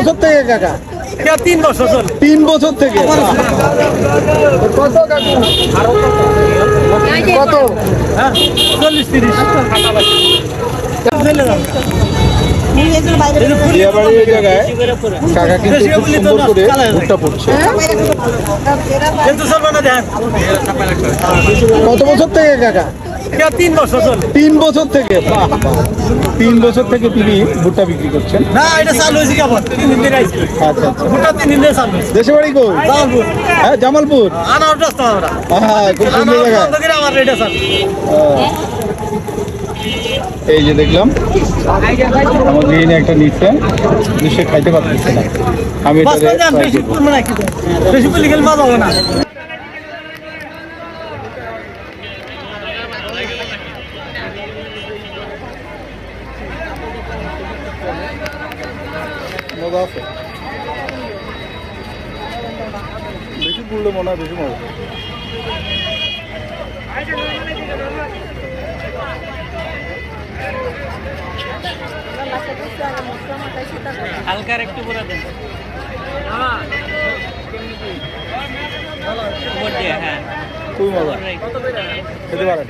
বছর থেকে কাকা? 3 বছর চলে। 3 বছর থেকে। কত কাকু? কত? হ্যাঁ 40-30 বিয়াবাড়ির এই জায়গায় কাকা কিন্তু খুব সুন্দর করে ভুট্টা পড়ছে। কত বছর থেকে কাকা? 3 বছর চলে। 3 বছর থেকে। বাহ বাহ। 3 বছর থেকে তিনি ভুট্টা বিক্রি করছেন। না এটা চালু হয়েছে কেবল 3 দিন থেকে আইছে। আচ্ছা আচ্ছা। ভুট্টা 3 দিন থেকে চালু হয়েছে। দেশে বাড়ি কই? জামালপুর। হ্যাঁ জামালপুর। আনার রাস্তা আমরা। হ্যাঁ খুব সুন্দর জায়গা। বন্ধ করে আমার রেডে চালু। এই যে দেখলাম আমার গৃহিণী একটা নিচ্ছে, সে খাইতে পারতেছে না। আমি বাস এটারে যান try বেশি করবো। পড়বে না কি? বেশি পড়লে গেলে মজা হবে না। মজা আছে, বেশি পড়লে মনে হয় বেশি মজা। হালকার একটু পুরো দেন। খুবই মজা, খেতে পারেন।